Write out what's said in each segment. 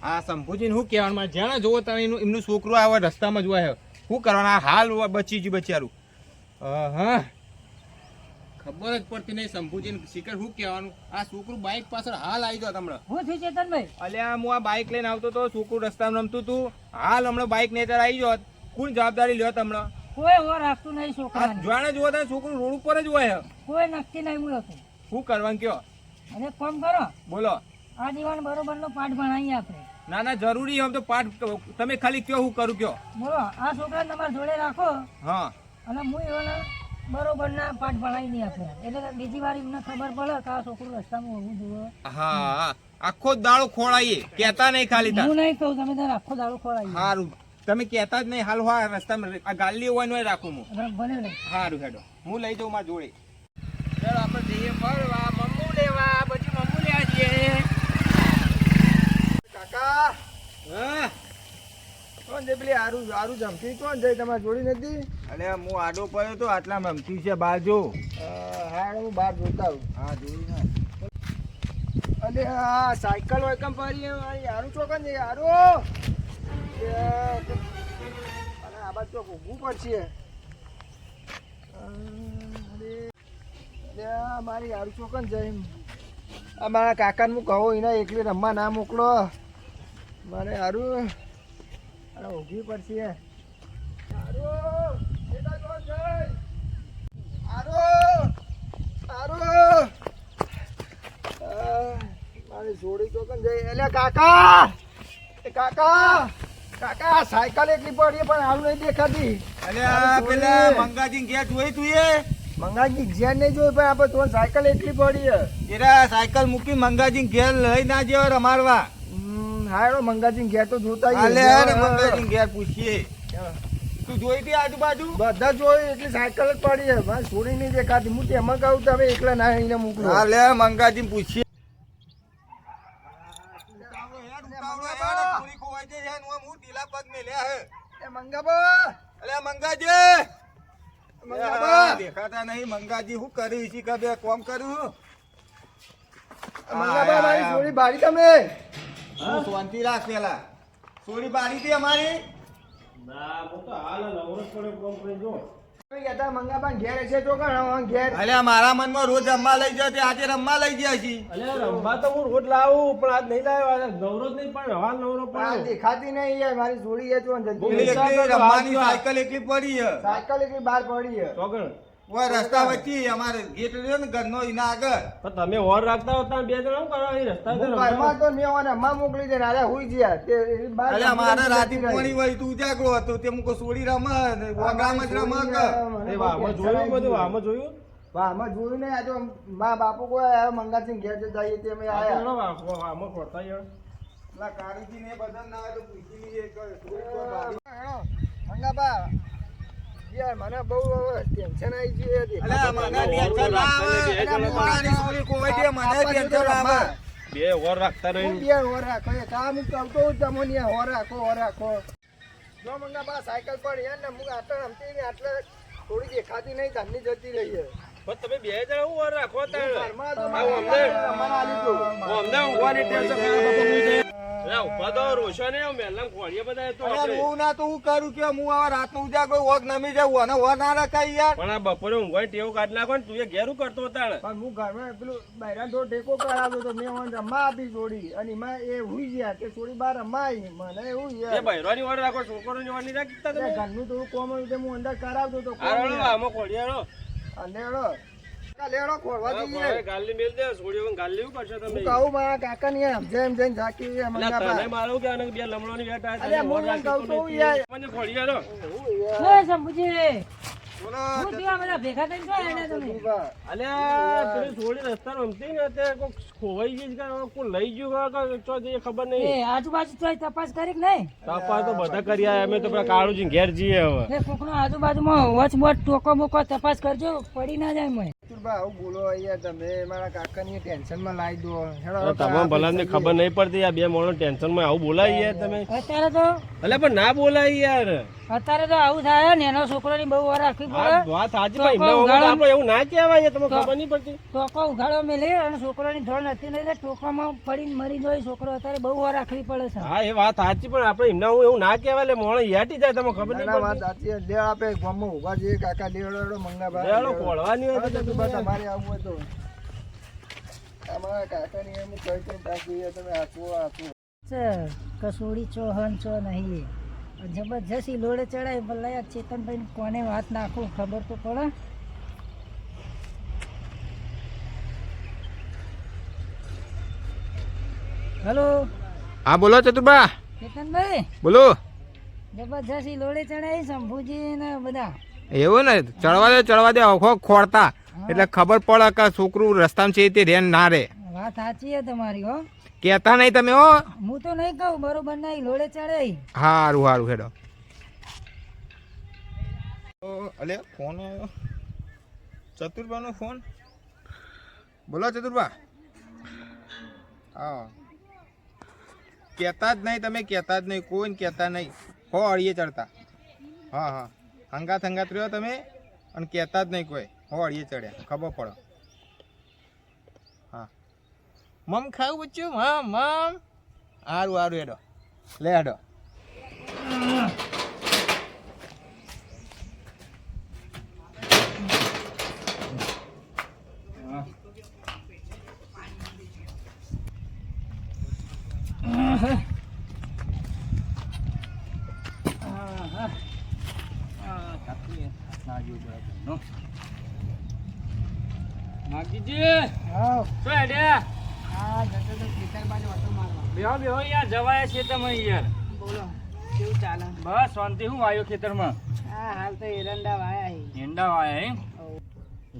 આ શંભુજીને શું કહેવાનું જ્યાં જોવો તમે એમનું છોકરું આવે રસ્તામાં જોવા શું કરવાના હાલ બચી ગયું બચારું. હા ખબર જ પડતી નહીં શંભુજીને શિખર શું કહેવાનું. આ છોકરું બાઇક પાછળ હાલ આવી જાવ તમને. હું છું ચેતનભાઈ? અલ્યા હું આ બાઇક લઈને આવતો તો છોકરું રસ્તામાં રમતું તું હાલ હમણાં બાઇક નેચર આવી જાત. કોણ જવાબદારી લ્યો તમને? કોઈ ઓર રાખતું નહીં છોકરા. જોવાને જોવો તમે છોકરું રોડ ઉપર જ હોય. કોઈ નક્કી નહીં હું હતું. શું કરવાનું કયો? અને કોમ કરો બોલો. આ દીવાન બરોબર નો પાઠ ભણાવીએ આપણે. ના ના જરૂરી આમ તો પાઠ તમે ખાલી કયો હું કરું કયો. બોલો આ છોકરા તમારા જોડે રાખો. હા અને હું એવાને બરોબર ના પાઠ ભણાવી નહીં આપણે. એટલે બીજી વાર એમને ખબર પડે કે આ છોકરું રસ્તામાં હોવું જોઈએ. હા આખો દાડો ખોળાઈએ કેતા નહીં ખાલી હું નહીં કહું તમે તાર આખો દાડો ખોળાવી. સારું તમે કેતા જ નહીં હાલ હોય રસ્તામાં આ ગાલી હોય ને રાખું હું. ભલે નહીં. સારું હેડો હું લઈ જાઉં મારા જોડે. ચાલો આપણે જઈએ ફરવા મમ્મુ લેવા પછી મમ્મુ લેવા જઈએ. કાકા હા કોણ છે પેલી આરું આરું જમતી કોણ છે તમારી જોડી નથી? અરે હું આડો પડ્યો તો આટલા રમતી છે બાજુ. હા હું બહાર જોતા આવું. હા જોઈ ને. અરે હા સાયકલ હોય કેમ પાડી આરું ચોકન છે આરું અને આ બાજુ ચોક ઊભું પડશે. અરે મારી આરું ચોકન છે આ મારા કાકાને હું કહું એના એકલી રમવા ના મોકલો મારે હારું અરે ઊભી પડશે. મારી જોડી ચોકન જઈ એટલે કાકા કાકા કાકા સાયકલ એકલી પડી પણ હારું નહીં દેખાતી. અલ્યા પેલા મંગાજી ઘેર જોઈ તું એ મંગાજી ઘેર નહીં જોઈ પણ આપણે તો સાયકલ એકલી પડી એરા સાયકલ મૂકી મંગાજી ઘેર લઈ ના જેવા રમાડવા. હારો મંગાજી ઘેર તો જોતા મંગાજી ઘેર પૂછીએ. તું જોઈ હતી આજુબાજુ? બધા જોઈ એટલી સાયકલ જ પડી છે મારે છોડી નહીં દેખાતી. હું તેમાં કહું તમે એકલા ના એને મોકલો. હા લે મંગાજી પૂછીએ. દેખાતા નહીં મંગાજી શું કર્યું છે કે બે કોમ કર્યું. મંગાબા મારી છોડી બાળી તમે શાંતિ રાખ પેલા. છોડી બાળી હતી અમારી. મંગાબા ઘેર છે તો ઘેર અલ્યા મારા મનમાં રોજ રમવા લઈ જાય આજે રમવા લઈ ગયા છે. રમવા તો હું રોજ લાવું પણ આજ નહીં લાવ્યો. નવરો જ નહીં પણ હવા નવરો પણ દેખાતી નહીં યાર મારી જોડી છે તો રમવાની સાયકલ એકલી પડી છે. સાયકલ એકલી બહાર પડી છે ચોગણ ઓય રસ્તા વચ્ચે અમારે ગેટ રહ્યો ને ઘરનો એના આગળ. પણ તમે હોર રાખતા હો તમે બે જણ શું કરો એ રસ્તા હું ઘરમાં તો મેં ઓને માં મોકલી દે નારે હુઈ ગયા તે બહાર અલ્યા મારે રાતે પોણી વળી તું ઉજાગરો હતો તે મુકો સોડી રમ ને ગોગામાં જ રમ કે. એ વાહમાં જોયું બધું વાહમાં જોયું. વાહ અમે જોયું નહીં આ તો મા બાપુ કોઈ મંગાસિંહ ઘેર જઈએ તે અમે આયા વાહમાં ખોરતા યાર પેલા કાળીજી ને બધા ના આવે તો પૂછી લઈએ કે મંગાબા યાર મને બહુ ટેન્શન આવી ગયું. અલ્યા મને ટેન્શન ના આવે. અલ્યા મોરાની સોરી કોઈ દે મને ટેન્શન આવે. બે હોર રાખતા નહીં. બે હોર રાખો એ કામ કરતો હું તમને હોર રાખો જો મંગાબા સાયકલ પર યાર ને હું આટલે રમતી ને આટલે થોડી દેખાતી નહીં ઘરની જતી રહી છે. પણ તમે બે જણ શું હોર રાખો ઘરમાં તો અમને ઊંઘવાની ટેન્શન ઉભા તો રોશને મેલમ ખોડીએ બધા તો અલ્યા હું ના તો હું કરું કે હું આવા રાતનો ઉજાગરો વોક નમી જાઉં અને વર ના રખાય યાર. પણ આ બપોરે ઊંઘવાની ટેવ કાઢ નાખો ને તું એ ઘેરું કરતો હતા. પણ હું ઘરમાં પેલું બૈરા થોડો ટેકો કરાવ્યો તો મેં મને રમવા આપી જોડી અને એમાં એ હુઈ ગયા તે થોડી બાર રમાઈ મને એવું એ યાર બૈરાની વાર રાખો છોકરોની વાર નહીં રાખતા તમે. ઘરનું થોડું કોમ હોય તે હું અંદર કરાવતો તો આમાં ખોડિયારો લેડો લેડો ખોરવા જઈએ. ગાલી મેલ દે છોડીઓ ગાલી શું કરશો તમે? હું કહું મારા કાકા ને જેમ જેમ ઝાકી તને મારું કે આને બે લમણોની વેટ આવે અલ્યા હું એમ કહું છું યાર મને ખોડિયારો ઓય શંભુજી હું થયા બધા ભેગા થઈને છો એને તમે? અલ્યા પેલી છોડી રસ્તા રમતી ને તે કોક ખોવાઈ ગઈ કે કોણ લઈ ગયું કે ચો જઈએ ખબર નહીં. એ આજુબાજુ ચોય તપાસ કરી કે નહીં? તપાસ તો બધા કરી આયા અમે તો પેલા કાળુજી ઘેર જઈએ હવે. એ કોકનો આજુબાજુમાં વચ બોટ ટોકો બોકો તપાસ કરજો પડી ના જાય મને. ચતુરભા આવું બોલો યાર તમે મારા કાકાની ટેન્શનમાં લાવી દો હેડો અરે તમને ભલાને ખબર નહીં પડતી આ બે મોણો ટેન્શનમાં આવું બોલાય યાર તમે અત્યારે તો અલે પણ ના બોલાય યાર અત્યારે તો આવું થાય ને એનો છોકરાની બહુ વાર રાખવી પડે આ વાત સાચી પણ એમના વગર આપણે એવું ના કહેવાય તમને ખબર નહીં પડતી ટોકો ઉઘાડો મેલે અને છોકરાની ધોળ નથી નહીં એટલે ટોકામાં પડીને મરી જાય છોકરો અત્યારે બહુ વાર રાખવી પડે છે હા એ વાત સાચી પણ આપણે એમના એવું ના કહેવાય એટલે મોણો યાટી જાય તમને ખબર નહીં વાત પડતી સાચી લે આપે ગામમાં ઉભા જઈએ કાકા લેવડો મંગાભાઈ લેવડો ખોળવાની હોય તો ચતુરભા તમારે આવવું હોય તો અમારા કાકાની એમ કઈ કઈ રાખી તમે આપો છે કસોડી ચો હન ચો નહીં જબરજસ્ત લોડે ચડાય ભલા ચેતનભાઈ કોને વાત નાખું ખબર તો પડે હેલો હા બોલો ચતુરબા ચેતનભાઈ બોલો. જબરજસ્ત લોડે ચડાય શંભુજી ને બધા એવું ને ચડવા દે આખો ખોરતા એટલે ખબર પડે કે છોકરું રસ્તામાં છે તે રેન ના રે. વાત સાચી છે તમારી હો કહેતા નહીં તમે હો. હું તો નહીં કહું બરોબર નહીં લોડે ચડાય હારું હારું હેડો. અલે ફોન આવ્યો ચતુરબાનો ફોન. બોલો ચતુરબા. હા કહેતા જ નહીં તમે કહેતા જ નહીં કોઈને કહેતા નહીં હો અળીએ ચડતા. હા હા હંગાત રહ્યો તમે અને કહેતા જ નહીં કોઈ હો અળીએ ચડ્યા ખબર પડે. હા મમ ખાવું બચ્ચું મમ હારું હેડો લે હેડો. જવાય છે તમે યાર બોલો કેવું ચાલે બસ શાંતિ હું આવ્યો ખેતરમાં હા હાલ તો એરંડા વાયા ઈંડા વાયા એમ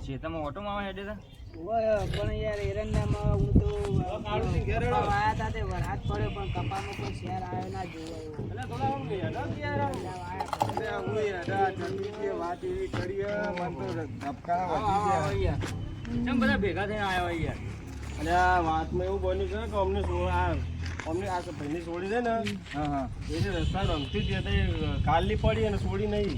ખેતરમાં ઓટોમાં આવે હેડે ઓય પણ યાર એરંડામાં હું તો વાયા તા તે વરસાદ પડ્યો પણ કપામાં કોઈ શેર આવ્યો ના જોવાયો વાત એવી કરી મન તો ધબકારા કેમ બધા ભેગા થઈને આવ્યા યાર અને આ વાતમાં એવું બન્યું છે કે અમને આ ભાઈની છોડી છે ને હા હા એને રસ્તા રમતી જ હતી કાલની પડી અને છોડી નહીં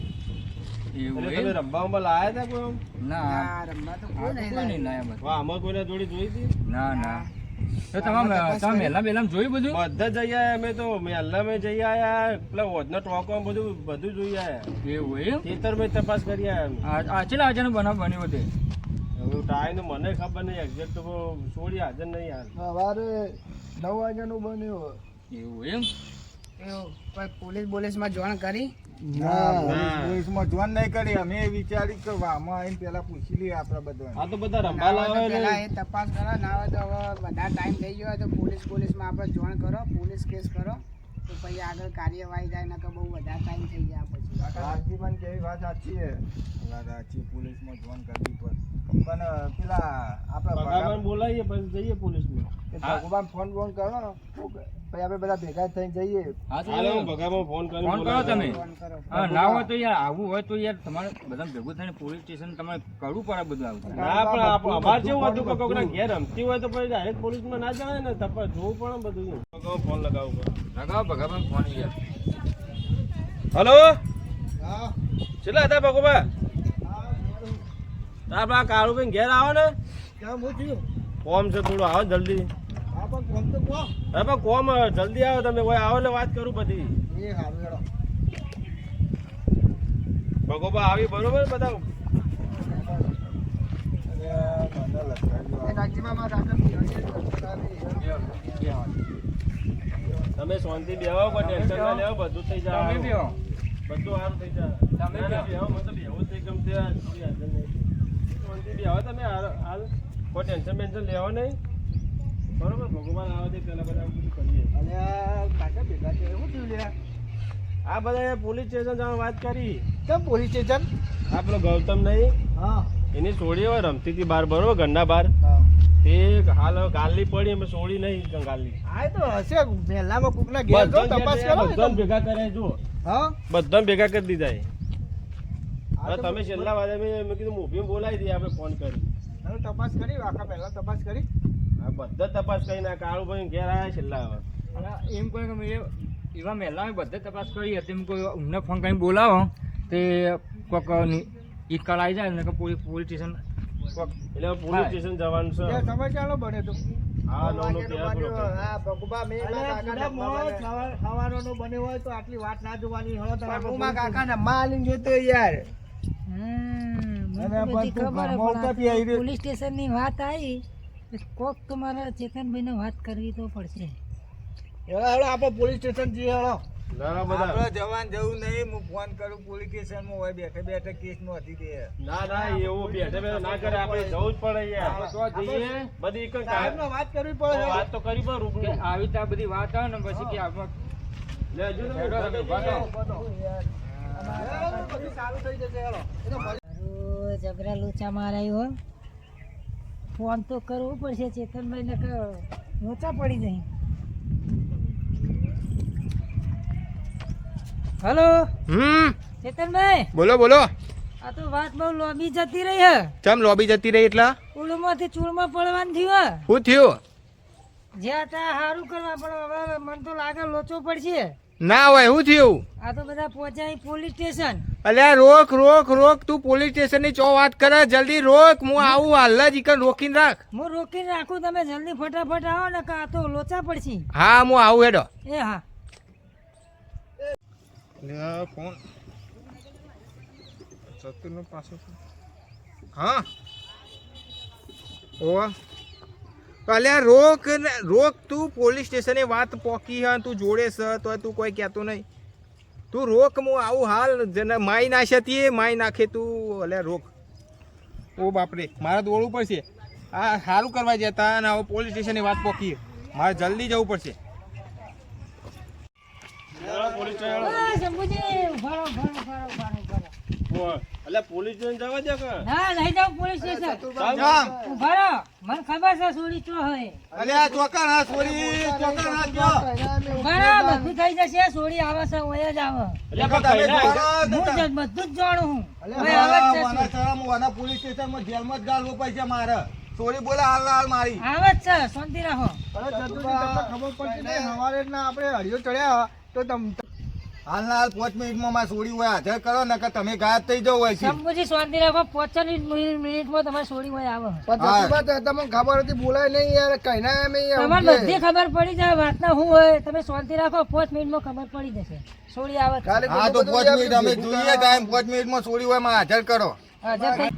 એવું એટલે તમે રમવામાં લાયા હતા કોઈ આમ? ના રમવા તો કોઈ નહીં લાયા વાહ આમાં કોઈને જોડી જોઈ હતી ના તો તમે મેલા બેલા જોયું બધું બધા જઈ આયા અમે તો મેલ્લામાં જઈ આયા પેલા ઓજનો ટોકો બધું જોઈ આયા એવું એમ ખેતરમાં તપાસ કરી આયા આ ચેલા વાગ્યાનો બનાવ બન્યો તે હવે ટાઈમ મને ખબર નહીં એક્ઝેક્ટ તો છોડી હાજર નહીં યાર સવારે 9 વાગ્યાનું બન્યું એવું એમ પોલીસમાં જાણ કરી પોલીસમાં જોન નહીં કરી અમે વિચારી કે વામાં આવીને પેલા પૂછી લઈએ આપણે બધા આ તો બધા રંબાલ આવે એ તપાસ કરો ના હોય તો હવે વધારે ટાઈમ થઈ ગયો હોય તો પોલીસમાં આપણે જાણ કરો પોલીસ કેસ કરો તો પછી આગળ કાર્યવાહી થાય નકર બહુ વધારે ટાઈમ થઈ જાય પછી રાજજી પણ કેવી વાત સાચી છે વાત સાચી પોલીસમાં જોન કરવી પણ પેલા આપણા ભગાવાન બોલાવીએ પછી જઈએ પોલીસમાં ભગવાન ફોન કરો ને પછી આપણે બધા ભેગા થઈને જઈએ હાલો ભગામાં ફોન કરીને ફોન કરો બોલાવો. તમે હા ના હોય તો યાર આવું હોય તો યાર તમારે બધા ભેગું થઈને પોલીસ સ્ટેશન તમારે કરવું પડે બધું આવું ના પણ અમારે જેવું હતું કે કોકના ઘેર રમતી હોય તો પછી ડાયરેક્ટ પોલીસમાં ના જવાય ને તપાસ જોવું પડે ને બધું ભગામાં ફોન લગાવવો પડે લગાવો ભગાભાઈ ફોન યાર હલો કેટલા હતા ભગોબા આપડા કાળુભાઈ ઘેર આવો ને કોમ છે થોડું આવો જલ્દી અરે પણ કોમ જલ્દી આવો તમે કોઈ આવો એટલે વાત કરું બધી ભગોબા આવી બરોબર બધા તમે શાંતિ બેહો કોઈ ટેન્શન ના લેવો બધું થઈ જાય તમે બેહો. બધું સારું થઈ જાય તમે ના, ના, બેહો મતલબ એવું થઈ ગમ તે શાંતિ બેહો તમે હાલ કોઈ ટેન્શન બેન્શન લેવો નહીં બરોબર ભગવાન આવે તે પેલા બધા બધું કરીએ આ બધા પોલીસ સ્ટેશન જવા વાત કરી કેમ પોલીસ સ્ટેશન આ પેલો ગૌતમ નહીં હા એની છોડી હોય રમતી હતી બહાર બરોબર ઘરના બહાર તે હાલ ગાલની પડી અમે છોડી નહીં ગાલની આ તો હશે પહેલામાં કોકના ઘેર જો તપાસ કરો બધાને ભેગા કરે જો હા બધાને ભેગા કરી દીધા હવે તમે છેલ્લા વારે મેં કીધું મૂવી બોલાવી દઈએ આપણે ફોન કરી તપાસ કરી આખા પહેલા તપાસ કરી આ બધા તપાસ કરીને આ કાળુભાઈ ઘેર આવ્યા છેલ્લા હવે. અને એમ કોઈ કે મેં એવા મહેલા બધે તપાસ કરી હતી એમ કોઈ અમને ફોન કરીને બોલાવો તે કોઈક ઈકાલ આવી જાય ને પોલીસ સ્ટેશન એટલે પોલીસ સ્ટેશન જવાનું છે. જે સમસ્યાનો બને તો હા નવનો તૈયાર કરો. હા ભગુબા મેં ખાવાનો બન્યો હોય તો આટલી વાત ના જોવાની હવે ભગુબા કાકા ને માલિન જોતો યાર પોલીસ સ્ટેશન ની વાત આવી કોક તમારા ચેતનભાઈ ને વાત કરવી તો પડશે. હેલો આપણે પોલીસ સ્ટેશન જઈએ હેલો ના બધા જવાન જવું નહીં હું ફોન કરું પોલીસ સ્ટેશન માં હોય બેઠે બેઠે કેસ નો હતી દે ના એવું બેઠે બેઠે ના કરે આપણે જવું જ પડે યાર. તો જઈએ બધી એક જ વાત કરવી પડે વાત તો કરી પણ કે રૂબરૂ આવી ત્યાં બધી વાત આવે ને પછી કે આપણે લેજો ને હેડો તમે ઉભા રહો. બધું સારું થઈ જશે હેલો જબરા લોચા મારાયો હો. ફોન તો કરવો પડશે ચેતનભાઈ ને લોચા પડી જાય. હલો ચેતનભાઈ, બોલો બોલો. આ તો વાત બહુ લોબી જતી રહી હે. ચમ લોબી જતી રહી એટલા ઉડમાંથી ચૂળમાં પડવાનું થયું હે. શું થયું? જ્યાં ત્યાં સારું કરવા પડે. હવે મને તો લાગે લોચો પડશે. ના હોય શું થયું? આ તો બધા પહોંચાય પોલીસ સ્ટેશન. અલ્યા રોક રોક રોક, તું પોલીસ સ્ટેશન ની ચો વાત કરે, જલ્દી રોક. હું આવું હાલ જ ઈકન રોકીને રાખ. હું રોકીને રાખું, તમે જલ્દી ફટાફટ આવો ને આ તો લોચા પડશે. હા હું આવું હેડો. એ હા ફોન ચતુર પાછો. હા ઓ અલ્યા રોક રોક, તું પોલીસ સ્ટેશને વાત પોકી હા, તું જોડે છે તો તું કોઈ કહેતો નહીં. તું રોક, હું આવું હાલ. માઈ નાખતી માઈ નાખે તું. અલ્યા રોક. ઓ બાપરે, મારે દોડવું પડશે. આ સારું કરવા જતા અને હવે પોલીસ સ્ટેશને વાત પોકી. મારે જલ્દી જવું પડશે. પોલીસ સ્ટેશન આ શંભુજી, ઉભા રહો, ઉભા રહો, ઉભા રહો, ઉભા રહો, ઉભા રહો. એટલે પોલીસ સ્ટેશન જવા દે કે ના લઈ જાઓ પોલીસ સ્ટેશન. ઉભા રહો, મને ખબર છે સોરી ચો હોય. અલ્યા ચોકર હા સોરી ચોકર હા કયો ઉભા રહો, બધું થઈ જશે. સોરી આવે છે ઓય જ આવે. એટલે પણ કઈ ના હું જ બધું જ જાણું હું. ઓય આવે જ છે સોરી. પોલીસ સ્ટેશન માં જેલમાં જ ગાળવો પડશે મારે. સોરી બોલે હાલ હાલ મારી આવે જ છે, શાંતિ રાખો. ખબર પડતી નહીં હવારે ના આપણે હરિયો ચડ્યા તો તમ હાલ ના હાલ 5 મિનિટમાં માં સોરી હોય હાજર કરો ને કે તમે ગાયબ થઈ જાવ હોય છે. શંભુજી શાંતિ રાખો. 5 મિનિટમાં તમારે સોરી હોય આવે. તમને ખબર હતી બોલાય નહીં યાર કઈ ના એમ તમારે બધી ખબર પડી જાય વાતના શું હોય. તમે શાંતિ રાખો, 5 મિનિટમાં ખબર પડી જશે. સોરી આવે જ છે. હા તો 5 મિનિટ અમે જોઈએ ટાઈમ 5 મિનિટમાં સોરી હોય માં હાજર કરો. હાજર થઈ.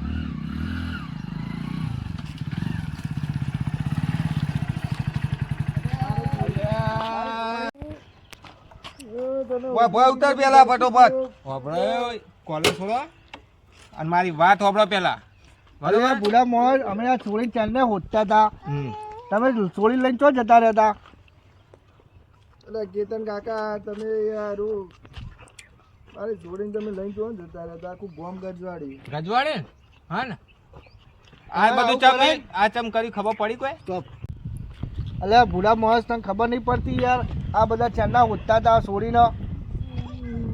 ભય ઉતર પેલા ફટોફટ હોબળો કોલેજ છોડો અને મારી વાત હોબળો પેલા. બરાબર બુડા મોર અમે આ ચોરી ચાંદને હોતતા હતા તમે ચોરી લઈને ચો જતા રહેતા. એટલે કેતન કાકા તમે યાર અરે ચોરીને તમે લઈને ચો જતા રહેતા આખું બોમ્બ ગજવાડી ગજવાડે હા ને. આ બધું ચમ આ ચમ કરી ખબર પડી કોઈ? અલ્યા ભૂડા મોસ તને ખબર નહીં પડતી યાર આ બધા ચાંદના હોતતા હતા ચોરીનો.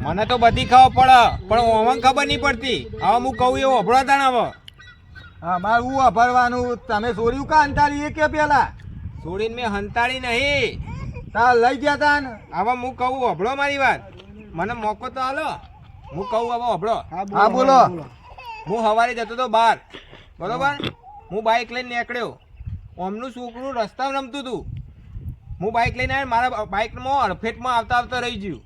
મને તો બધી ખબર પડે પણ ઓમન ખબર નહીં પડતી. હવે હું કહું એવું હોબળો તાણ. હવે હા મારે હું અભરવાનું તમે ચોર્યું કા અંતારી એ કે પેલા છોડીને મેં હંતાળી નહીં. તાર લઈ ગયા તા ને. હવે હું કહું હોબળો મારી વાત. મને મોકો તો હાલો. હું કહું હવે હોબળો. હા બોલો. હું સવારે જતો હતો બહાર, બરોબર. હું બાઇક લઈને નીકળ્યો. ઓમનું છોકરું રસ્તામાં રમતું હતું. હું બાઇક લઈને આવ્યો, મારા બાઇકમાં અડફેટમાં આવતા આવતા રહી ગયું.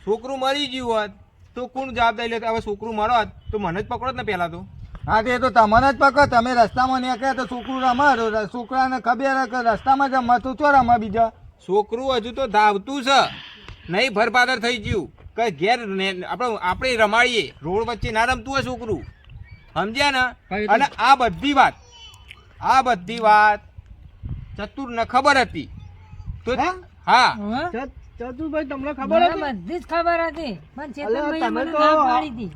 છોકરું મરી ગયું હોત તો કોણ જવાબદારી લેત? હવે છોકરું મરત તો મને જ પકડો ને પહેલાં તો. હા તે તો તમને જ પકડ. તમે રસ્તામાં નીકળ્યા તો છોકરું રમા છોકરાને ખબર કે રસ્તામાં જ રમવા તો ચો રમા બીજા. છોકરું હજુ તો ધાવતું છે, નહીં ભરપાદર થઈ ગયું કે ઘેર આપણે રમાડીએ. રોડ વચ્ચે ના રમતું હોય છોકરું, સમજ્યા ને? અને આ બધી વાત ચતુરને ખબર હતી તો હા. ચતુરભાઈ તમને મને બધી જ ખબર હતી. પણ ચેતનભાઈએ મને ના પાડી હતી.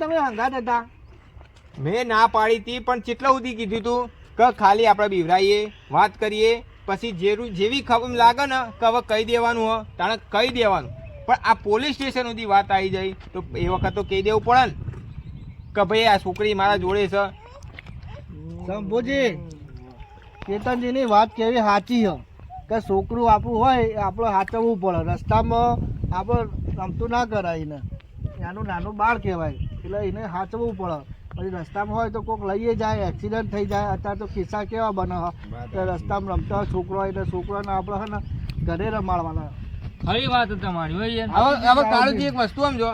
તમે હંગાત હતા. મેં ના પાડી હતી પણ કેટલા સુધી કીધું તું કે ખાલી આપણે બિવરાઈએ વાત કરીએ પછી જેવી ખબર લાગે ને કે હવે કહી દેવાનું હો તાણે કહી દેવાનું. પણ આ પોલીસ સ્ટેશન સુધી વાત આવી જાય તો એ વખત તો કહી દેવું પડે ને કે ભાઈ આ છોકરી મારા જોડે છે. શંભુજી કેતનજીની વાત કેવી સાચી છે કે છોકરું આપણું હોય એ આપણે સાચવવું પડે. રસ્તામાં આપણે રમતું ના કરાય એને, એનું નાનું બાળ કહેવાય એટલે એને સાચવવું પડે. પછી રસ્તામાં હોય તો કોઈક લઈએ જાય, એક્સિડન્ટ થઈ જાય. અત્યારે તો કિસ્સા કેવા બને કે રસ્તામાં રમતા હોય છોકરો હોય એટલે છોકરાને આપણે છે ને ઘરે રમાડવાના. ખરી વાત તમારી હોય યાર. હવે કાળુજી એક વસ્તુ સમજો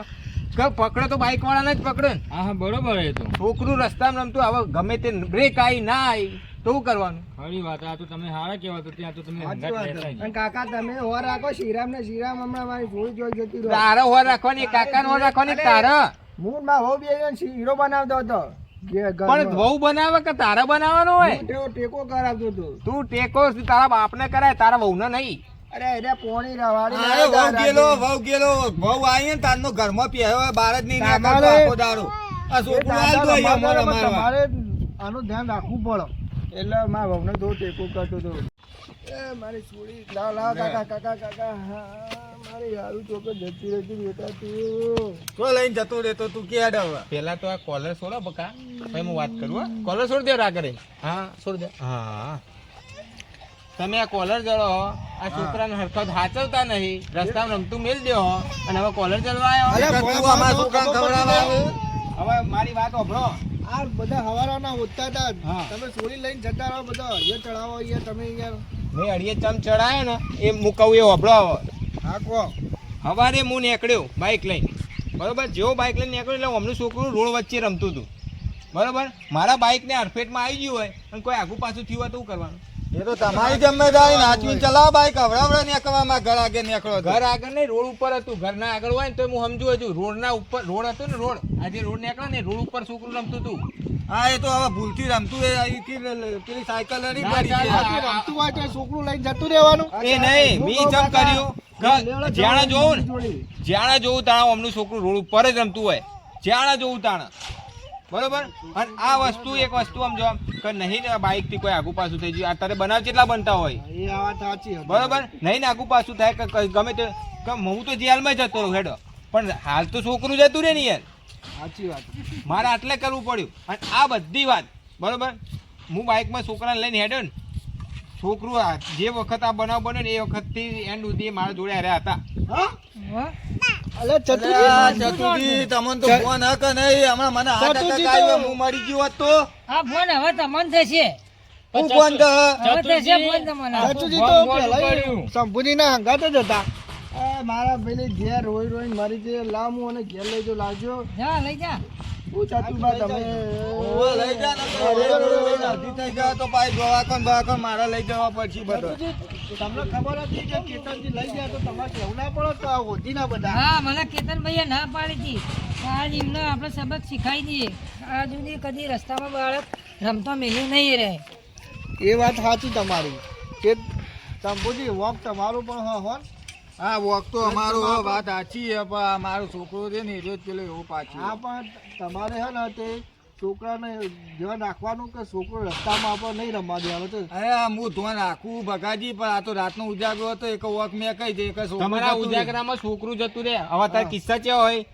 કે પકડે તો બાઇક વાળાને જ પકડે ને. હા હા બરોબર એ તો છોકરું રસ્તામાં રમતું હવે ગમે તે બ્રેક આવી ના આવી તો શું કરવાનું? ખરી વાત. આ તો તમે હારા કહેવા તો ત્યાં તો તમે સાચી હંગાત વાત લેતા છે. જ. અને કાકા તમે હોર રાખો શ્રીરામ ને શ્રીરામ હમણાં મારી જોઈ જોઈ જતી રહો. તારે હોર રાખવાની, કાકાને હોર રાખવાની, તારે હું માં હો બે હીરો બનાવતો હતો પણ વહુ બનાવે કે તારે બનાવવાનો હોય? ટેકો કરાવતો હતો. તું ટેકો તારા બાપને કરાય, તારા વહુને નહીં. અરે એને પોણી રવાડી તમારે આનું ધ્યાન રાખવું પડે. એટલે મારા વહુને થોડો ટેકો કરતો હતો. એ મારી છોડી લાવ લાવ કાકા કાકા કાકા હા મારી યારું ચોકે જતી રહેતી બેટા તું પેલા તો આ કોલર છોડો બકા, પછી હું વાત કરું. હા કોલર છોડ દે રાગરે. હા છોડ દે. હા તમે આ કોલર જળો, આ છોકરાને હરખત હાચવતા નહીં, રસ્તામાં રમતું મેલ દો અને હવે કોલર જળવા આવ્યો. હવે મારી વાત સાંભળો. આ બધા હવારાના હોતા હતા, હા. તમે છોડી લઈને જતા રહો, બધા હળિયો ચડાવો યાર તમે યાર. મેં અડીએ ચમ ચડાયો ને એ હું કહું એ સાંભળો. હા કહો. સવારે હું નીકળ્યો બાઇક લઈને, બરોબર. જેવો બાઇક લઈને નીકળ્યો એટલે અમનું છોકરું રોડ વચ્ચે રમતું હતું, બરોબર. મારા બાઇકને હરફેટમાં આવી ગયું હોય અને કોઈ આગું પાછું થયું હોય તો શું કરવાનું? એ તો તમારી જિમ્મેદારી. નાચવીને ચલાવો બાઈક, હવડાવડા નીકળવામાં ઘર આગળ નીકળો. ઘર આગળ નહીં, રોડ ઉપર હતું. ઘરના આગળ હોય ને તો હું સમજુ હજુ રોડના ઉપર રોડ હતો ને, રોડ આજે રોડ નીકળ્યો ને રોડ ઉપર છોકરું રમતું હતું. હા એ તો હવે ભૂલથી રમતું પેલી સાયકલ ના ચાલે. રમતું હોય તો છોકરું લઈને જતું રહેવાનું. એ નહીં, મેં જેમ કર્યું જ્યાં જોવું ને, જ્યાં જોવું તાણા અમનું છોકરું રોડ ઉપર જ રમતું હોય, જ્યાં જોવું તાણા, બરોબર. અને આ વસ્તુ એક વસ્તુ સમજો કે નહીં ને બાઇક થી કોઈ આગું પાછું થઈ ગયું. અત્યારે બનાવ કેટલા બનતા હોય, એ આ વાત સાચી હતી. બરોબર. નહીં ને આગું પાછું થાય કે ગમે તે હું તો જેલમાં જતો રહું હેડો, પણ હાલ તો છોકરું જતું રહે ને યાર. સાચી વાત. મારે આટલે કરવું પડ્યું. અને આ બધી વાત બરોબર. હું બાઇકમાં છોકરાને લઈને હેડ્યો ને, છોકરું જે વખત આ બનાવ બન્યો ને એ વખતથી એન્ડ સુધી મારા જોડે હારે હતા. અલે ચતુજી તમને તો ફોન હક નહીં. હમણાં મને હાથ અટક આવ્યો, હું મરી ગયો હોત તો. આ ફોન હવે તમને થશે. હું ફોન તો હવે થશે ફોન તમને. ચતુજી તો પેલા શંભુજી ના હંગાત જ હતા. મારા પેલી ઘેર રોઈ રોઈને મરી ગઈ. લાવ હું અને ઘેર લઈ જો લાવજો. જા લઈ જા. હું ચતુબા તમે લઈ જા ને અડધી થઈ જાય તો પાછી દવાખાન મારે લઈ જવા પછી બધો. તમને ખબર હતી કે કેતનજી લઈ ગયા તો તમારે કેવું ના પડે તો આ હોધી ના બધા. હા મને કેતનભાઈએ ના પાડી હતી. આજ એમને આપણે સબક શીખાઈ દઈએ. આ સુધી કદી રસ્તામાં બાળક રમતો મેલ્યું નહીં રહે. એ વાત સાચી તમારી કે શંભુજી વોક તમારું પણ હો. હા વોક તો અમારો વાત સાચી છે, પણ મારો છોકરો છે ને રોજ પેલો એવો પાછી. હા પણ તમારે હે ને તે છોકરાને ધ્યાન રાખવાનું કે છોકરો રસ્તામાં આપણે નહીં રમવા દેવાનો તો. અરે હું ધોન રાખું ભગાજી, પણ આ તો રાતનો ઉજાગરો હતો. એક વોક મેં કહી દે કે તમારા ઉજાગરામાં છોકરું જતું રહે. હવે તાર કિસ્સા કેવા હોય,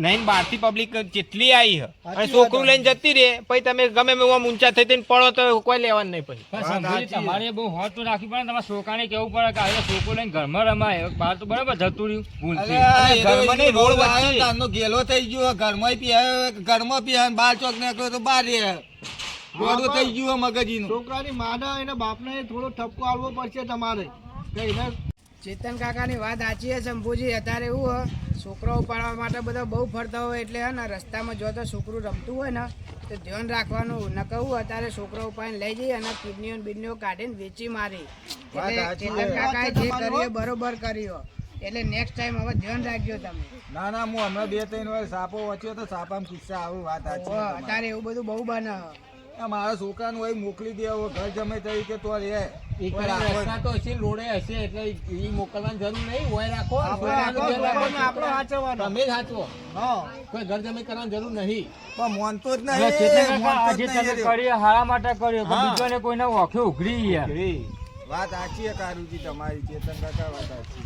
નહીં બહારથી પબ્લિક જેટલી આવી છે અને છોકરું લઈને જતી રહે, પછી તમે ગમે એવા ઊંચા થઈ થઈને પડો તો કોઈ લેવાનું નહીં. પછી પણ શંભુજી તમારે બહુ હોત તો રાખવી પડે. તમારે છોકરાને કેવું પડે કે આ છોકરો લઈને ઘરમાં રમાય, બહાર તો બરાબર જતું રહ્યું ભૂલથી. ઘરમાં નહીં, રોડ વચ્ચે. ગેલો થઈ ગયો, ઘરમાં પીયા બાર ચોક નીકળ્યો તો બાર રે ગોડું થઈ ગયું મગજીનું. છોકરાની માના એના બાપને થોડો ઠપકો આપવો પડશે તમારે કે એને. ચેતન કાકાની વાત સાચી છે શંભુજી. અત્યારે એવું હોય છોકરાઓ પાડવા માટે બધા બહુ ફરતા હોય એટલે હે ને રસ્તામાં જો તો છોકરું રમતું હોય ને તો ધ્યાન રાખવાનું. ન કહું અત્યારે છોકરાઓ પાડીને લઈ જઈએ અને કિડનીઓ બીડનીઓ કાઢીને વેચી મારી. એટલે ચેતન કાકાએ જે કર્યું એ બરોબર કર્યું. એટલે નેક્સ્ટ ટાઈમ હવે ધ્યાન રાખજો તમે. ના ના હું હમણાં 2-3 વાર સાપો વચ્યો તો સાપામાં કિસ્સા આવું વાત સાચી. અત્યારે એવું બધું બહુ બને. મારા છોકરાને હોય મોકલી દે, ઘર જમે તરીકે તો રે. રસ્તા તો હશે, રોડે હશે, એટલે એ મોકલવાની જરૂર નહીં. હોય રાખો, આપણો સાચવવાનો. તમે જ સાચવો. કોઈ ઘર જમી કરવાની જરૂર નહીં. પણ મોનતો જ હવે ચેતન નહીં, કાકા મોનતો જ આજે તમે નહીં. કરી હારા માટે કર્યો કે હા. બીજોને કોઈને ઓખે ઉઘડી યાર. વાત સાચી છે કારુજી તમારી, ચેતન કાકા વાત સાચી.